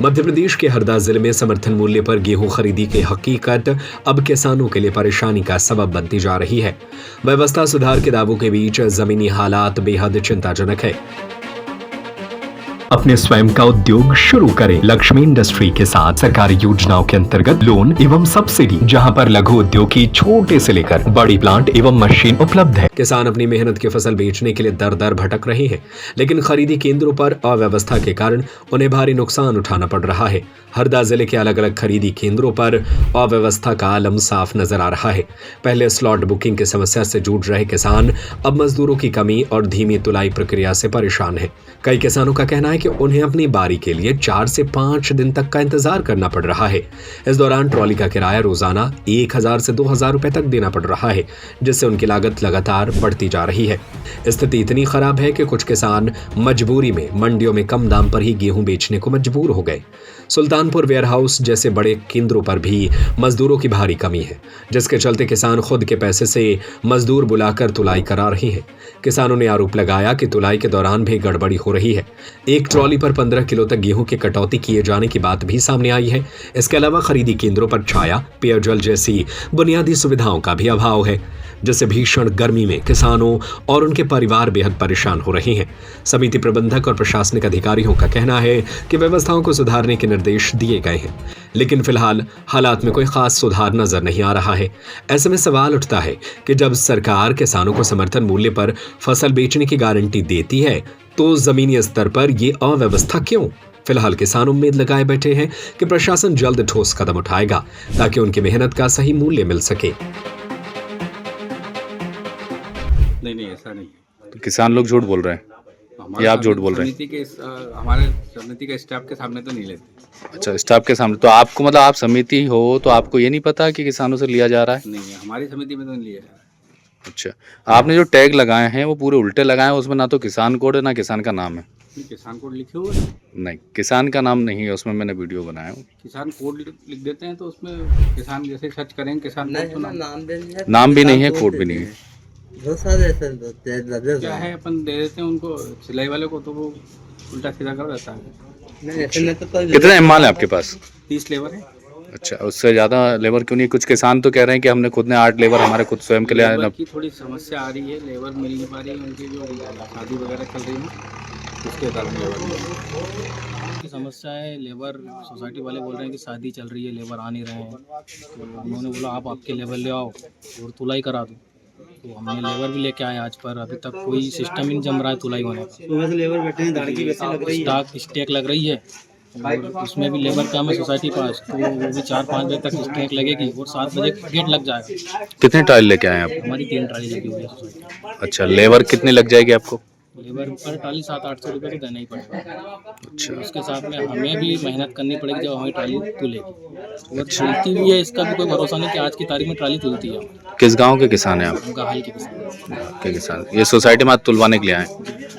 मध्य प्रदेश के हरदा जिले में समर्थन मूल्य पर गेहूं खरीदी की हकीकत अब किसानों के लिए परेशानी का सबब बनती जा रही है। व्यवस्था सुधार के दावों के बीच जमीनी हालात बेहद चिंताजनक है। अपने स्वयं का उद्योग शुरू करें लक्ष्मी इंडस्ट्री के साथ सरकारी योजनाओं के अंतर्गत लोन एवं सब्सिडी, जहां पर लघु उद्योग की छोटे से लेकर बड़ी प्लांट एवं मशीन उपलब्ध है। किसान अपनी मेहनत की फसल बेचने के लिए दर दर भटक रहे हैं, लेकिन खरीदी केंद्रों पर अव्यवस्था के कारण उन्हें भारी नुकसान उठाना पड़ रहा है। हरदा जिले के अलग अलग खरीदी केंद्रों पर अव्यवस्था का आलम साफ नजर आ रहा है। पहले स्लॉट बुकिंग की समस्या से जूझ रहे किसान अब मजदूरों की कमी और धीमी तुलाई प्रक्रिया से परेशान है। कई किसानों का कहना है कि उन्हें अपनी बारी के लिए 4 से 5 दिन तक का इंतजार करना पड़ रहा है। इस दौरान ट्रॉली का किराया रोजाना 1000 से 2000 रुपए तक देना पड़ रहा है, जिससे उनकी लागत लगातार बढ़ती जा रही है। स्थिति इतनी खराब है कि कुछ किसान मजबूरी में मंडियों में कम दाम पर ही गेहूं बेचने को मजबूर हो गए। सुल्तानपुर वेयरहाउस जैसे बड़े केंद्रों पर भी मजदूरों की भारी कमी है, जिसके चलते किसान खुद के पैसे से मजदूर बुलाकर तुलाई करा रहे हैं। किसानों ने आरोप लगाया कि तुलाई के दौरान भी गड़बड़ी हो रही है। एक ट्रॉली पर 15 किलो तक गेहूं की कटौती किए जाने की बात भी सामने आई है। इसके अलावा खरीदी केंद्रों पर छाया, पेयजल जैसी बुनियादी सुविधाओं का भी अभाव है, जिससे भीषण गर्मी में किसानों और उनके परिवार बेहद परेशान हो रहे हैं। समिति प्रबंधक और प्रशासनिक अधिकारियों का कहना है कि व्यवस्थाओं को सुधारने के निर्देश दिए गए हैं, लेकिन फिलहाल हालात में कोई खास सुधार नजर नहीं आ रहा है। ऐसे में सवाल उठता है कि जब सरकार किसानों को समर्थन मूल्य पर फसल बेचने की गारंटी देती है, तो जमीनी स्तर पर ये अव्यवस्था क्यों? फिलहाल किसान उम्मीद लगाए बैठे हैं कि प्रशासन जल्द ठोस कदम उठाएगा ताकि उनकी मेहनत का सही मूल्य मिल सके। नहीं ऐसा नहीं है। तो किसान लोग झूठ बोल रहे हैं या आप झूठ बोल रहे हैं? हमारे समिति के स्टाफ के सामने तो नहीं लेते। अच्छा, स्टाफ के सामने तो आपको, मतलब आप समिति हो तो आपको ये नहीं पता कि किसानों से लिया जा रहा है? नहीं, हमारी समिति में तो नहीं लिया जा रहा। अच्छा, आपने जो टैग लगाए हैं वो पूरे उल्टे लगाए हैं, उसमें ना तो किसान कोड है ना किसान का नाम है। किसान कोड लिखे हुए हैं? नहीं, किसान का नाम नहीं है उसमें, मैंने वीडियो बनाया हूँ। किसान कोड लिख देते हैं तो उसमें किसान जैसे सर्च करेंगे किसान कोड तो नाम भी नहीं है, कोड भी नहीं है। क्या है, अपन दे देते हैं उनको सिलाई वाले को, तो वो उल्टा सीधा कर देता है। कितने एम्माल है आपके पास? 30 लेबर है। अच्छा, उससे ज़्यादा लेबर क्यों नहीं? कुछ किसान तो कह रहे हैं कि हमने खुद ने 8 लेबर हमारे खुद स्वयं के लिए लेबर की थोड़ी समस्या आ रही है, लेबर मिल नहीं पा रही है, उनकी जो शादी वगैरह चल रही है उसके कारण लेबर की समस्या है। लेबर सोसाइटी वाले बोल रहे हैं कि शादी चल रही है, लेबर आ नहीं रहे हैं, तो उन्होंने बोला आप आपके लेबर ले आओ और तुलाई करा दो। तो हमने लेबर भी लेके आए आज, पर अभी तक कोई सिस्टम ही नहीं जम रहा है तुलाई होने का। सुबह से लेबर बैठे हैं, दाढ़ी की वैसे लग रही है, स्टेक लग रही है, और उसमें भी लेबर कम है सोसाइटी पास, तो वो भी 4-5 बजे तक स्टेक लगेगी और 7 बजे गेट लग जाएगा। कितने ट्रायल लेके आए आप? हमारी 3 ट्राली लगी हुई है सोसाइटी। अच्छा, लेबर कितनी लग जाएगी आपको? लेबर पर ट्राली 700-800 रुपये तो देना ही पड़ेगा। अच्छा, उसके साथ में हमें भी मेहनत करनी पड़ेगी जब हमारी ट्राली तुलेगी। वो चलती भी है, इसका भी कोई भरोसा नहीं कि आज की तारीख में ट्राली तुलती है। किस गांव के किसान हैं आप? गाहल के किसान के किसान ये सोसाइटी में तुलवाने के लिए आए,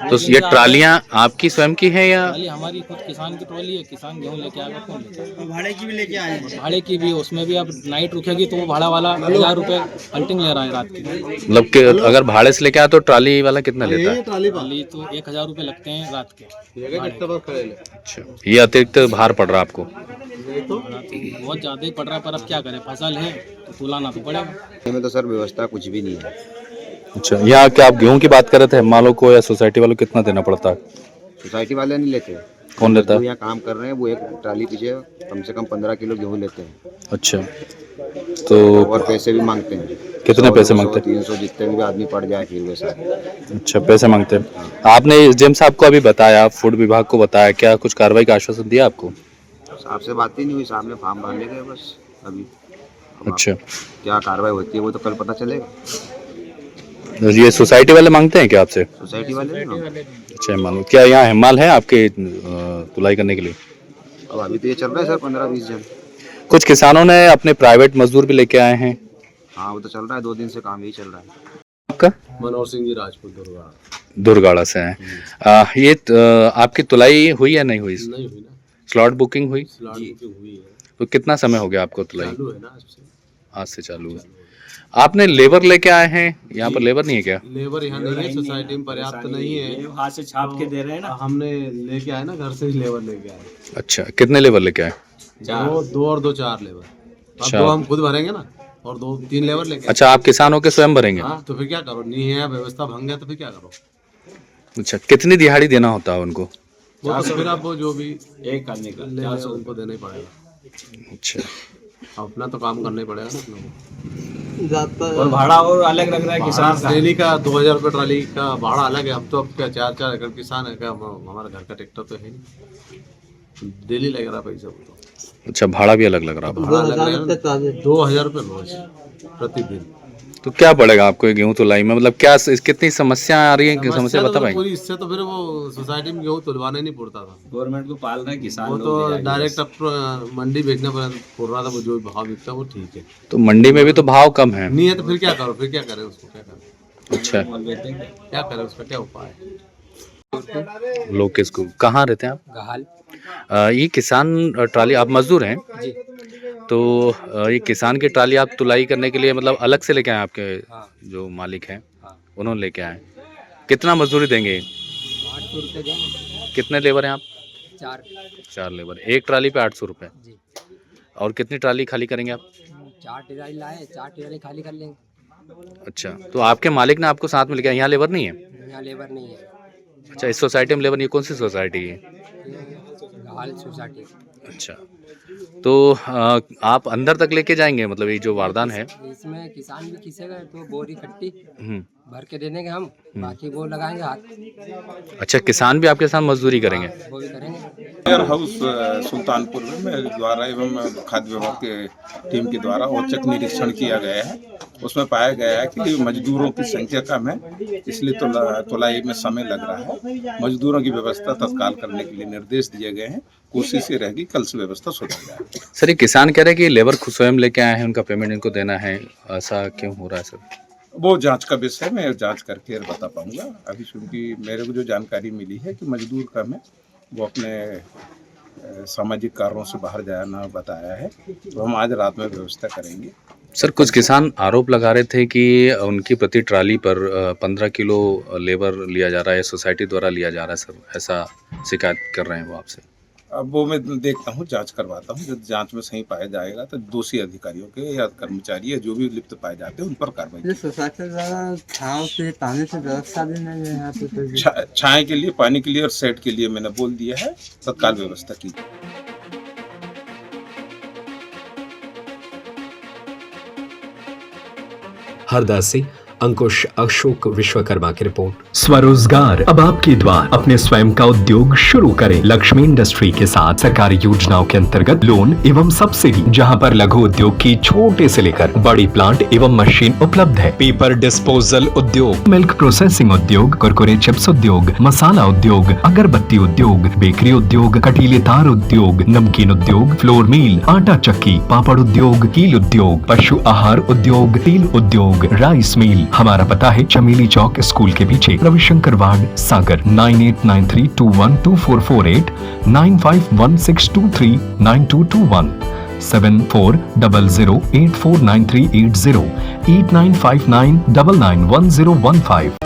तो ये ट्रालियां आपकी स्वयं की हैं या? ट्राली हमारी खुद किसान की ट्रॉली है, किसान गेहूँ लेके आएगा, कौन लेके? भाड़े की भी लेके आए हैं। भाड़े की भी, उसमें भी अब नाइट रुकेगी तो वो भाड़ा वाला 1000 रुपये हल्टिंग ले रहा है रात की। मतलब कि अगर भाड़े से लेके आए तो ट्राली वाला कितना लेता है? ट्राली तो 1000 रुपये लगते हैं रात के। अच्छा, ये अतिरिक्त भार पड़ रहा है आपको? बहुत ज़्यादा ही पड़ रहा है, पर अब क्या करें, फसल है तो तुलाना तो पड़ेगा। इसमें तो सर व्यवस्था कुछ भी नहीं है। अच्छा, यहाँ क्या आप गेहूं की बात कर रहे थे? मालों को या सोसाइटी वालों को कितना देना पड़ता है? सोसाइटी वाले नहीं लेते। कौन लेता है? जो यहाँ काम कर रहे हैं वो एक ट्राली पीछे कम से कम 15 किलो गेहूँ लेते हैं। अच्छा, तो और पैसे भी मांगते हैं। कितने पैसे मांगते हैं? 300 जितने भी आदमी पड़ जाए फिर वैसा। अच्छा, पैसे मांगते हैं। आपने जेम साहब को अभी बताया, फूड विभाग को बताया, क्या कुछ कार्रवाई का आश्वासन दिया आपको? साहब से बात ही नहीं हुई, साहब ने फॉर्म भरने गए बस अभी। अच्छा, क्या कार्रवाई होती है वो तो कल पता चलेगा। ये सोसाइटी वाले मांगते हैं क्या आपसे? सोसाइटी वाले ना। अच्छा, मालूम क्या यहाँ हिमाल है आपके तुलाई करने के लिए? अब अभी तो ये चल रहा है सर 15-20 जन। कुछ किसानों ने अपने प्राइवेट मजदूर भी लेके आए हैं। हाँ वो तो चल रहा है, 2 दिन से काम यही चल रहा है। आपका? मनोहर सिंह जी, राजपूत, दुर्गाड़ा। दुर्गाड़ा से हैं। ये आपकी तुलाई हुई या नहीं हुई? नहीं हुई ना। स्लॉट बुकिंग हुई? स्लॉट बुकिंग हुई है। तो कितना समय हो गया आपको तुलाई? चालू है ना आज से। आज से चालू है। आपने लेबर लेके आए हैं, यहाँ पर लेबर नहीं है क्या? लेबर यहाँ नहीं है, सोसाइटी में पर्याप्त नहीं है। हाथ से छाप के दे रहे हैं ना। हमने लेके आए ना, घर से ही लेबर लेके आए। अच्छा, कितने लेबर लेके आए? दो और दो 4 लेबर। अब अच्छा। 2 हम खुद भरेंगे ना, और 2-3 लेबर लेके आए। अच्छा, आप किसान होके स्वयं भरेंगे? हाँ, तो फिर क्या करो, नहीं है व्यवस्था भंग गया तो फिर क्या करो। अच्छा, कितनी दिहाड़ी देना होता है उनको? वो तो फिर आप वो जो भी एक करने का ले ले, उनको देना ही पड़ेगा। अच्छा, अपना तो काम करना ही पड़ेगा ना अपने को। और भाड़ा और अलग लग रहा है किसान का। ट्रेली का 2000 रुपये ट्राली का भाड़ा अलग है। अब तो अब क्या 4-4 एकड़ किसान है क्या, हमारा घर का ट्रैक्टर तो है नहीं, डेली लग रहा पैसा। वो तो अच्छा, भाड़ा भी अलग लग रहा है। भाड़ा लग रहा है 2000 रुपये रोज प्रतिदिन। तो क्या पड़ेगा आपको ये गेहूं तुलाई में? मतलब क्या कितनी समस्या आ रही है, कि समस्या बता पाएंगे? पूरी इससे तो फिर वो सोसाइटी में गेहूँ तुलवाना नहीं पड़ता था। गवर्नमेंट को पाल रहे हैं किसान वो लोग तो ले जाके डायरेक्ट अब मंडी बेचने पड़ रहा था। वो जो भाव बिकता है वो ठीक है, तो मंडी में भी तो भाव कम है। नहीं है तो फिर क्या करो, फिर क्या करें उसको, क्या करें, अच्छा, बस बेचते हैं। क्या करें, उसका क्या उपाय है। लोग किसको, कहाँ रहते हैं आप? गहाल ये किसान ट्राली, आप मजदूर हैं? जी। तो ये किसान की ट्राली आप तुलाई करने के लिए मतलब अलग से लेके आए? आपके हाँ। जो मालिक हैं हाँ। उन्होंने लेके आए। कितना मजदूरी देंगे? 800 रुपये देंगे। कितने लेबर हैं आप? 4 4 लेबर, एक ट्राली पे 800 रुपये। जी। और कितनी ट्राली खाली करेंगे आप? 4 ट्राली लाए, 4 ट्राली खाली कर लेंगे। अच्छा, तो आपके मालिक ने आपको साथ में लेके आया? यहाँ लेबर नहीं है? यहाँ लेबर नहीं है। अच्छा, इस सोसाइटी में लेबर नहीं है? कौन सी सोसाइटी है? गहाल सोसाइटी। अच्छा, तो आप अंदर तक लेके जाएंगे, मतलब ये जो वारदान है? इसमें किसान भी खींचेगा तो बोरी खट्टी हम्म। भर के दे देंगे हम, बाकी वो लगाएंगे हाथ। अच्छा, किसान भी आपके साथ मजदूरी करेंगे? वो भी करेंगे। वेयर हाउस सुल्तानपुर में मेरे द्वारा एवं खाद्य विभाग के टीम के द्वारा औचक निरीक्षण किया गया है। उसमें पाया गया है कि मजदूरों की संख्या कम है, इसलिए तुलाई में समय लग रहा है। मजदूरों की व्यवस्था तत्काल करने के लिए निर्देश दिए गए हैं। कोशिश ये रहेगी कल से व्यवस्था सुधर जाए। सर, ये किसान कह रहे हैं कि लेबर खुद स्वयं लेके आए हैं, उनका पेमेंट इनको देना है, ऐसा क्यों हो रहा है सर? वो जांच का विषय है, मैं जांच करके बता पाऊंगा। अभी क्योंकि मेरे को जो जानकारी मिली है कि मजदूर कम है, वो अपने सामाजिक कार्यों से बाहर जाना बताया है, तो हम आज रात में व्यवस्था करेंगे। सर, कुछ किसान आरोप लगा रहे थे कि उनकी प्रति ट्राली पर 15 किलो लेबर लिया जा रहा है, सोसाइटी द्वारा लिया जा रहा है सर, ऐसा शिकायत कर रहे हैं वो आपसे? अब वो मैं देखता हूँ, जांच करवाता हूँ। जब जांच में सही पाया जाएगा तो दोषी अधिकारियों के या कर्मचारी या जो भी लिप्त पाए जाते हैं उन पर कार्रवाई। सोसाइटी द्वारा छाँव से पानी से व्यवस्था भी नहीं है यहाँ पे। छाए के लिए, पानी के लिए और सेट के लिए मैंने बोल दिया है, तत्काल व्यवस्था की। हरदा से अंकुश अशोक विश्वकर्मा की रिपोर्ट। स्वरोजगार अब आपके द्वार, अपने स्वयं का उद्योग शुरू करें। लक्ष्मी इंडस्ट्री के साथ सरकारी योजनाओं के अंतर्गत लोन एवं सब्सिडी, जहां पर लघु उद्योग की छोटे से लेकर बड़ी प्लांट एवं मशीन उपलब्ध है। पेपर डिस्पोजल उद्योग, मिल्क प्रोसेसिंग उद्योग, कुरकुरे चिप्स उद्योग, मसाला उद्योग, अगरबत्ती उद्योग, बेकरी उद्योग, कटीले तार उद्योग, नमकीन उद्योग, फ्लोर मिल, आटा चक्की, पापड़ उद्योग, कील उद्योग, पशु आहार उद्योग, तेल उद्योग, राइस मिल। हमारा पता है चमेली चौक स्कूल के पीछे, रविशंकर वार्ड, सागर। 9893212448, 9516239221, 7400849380, 8959991015।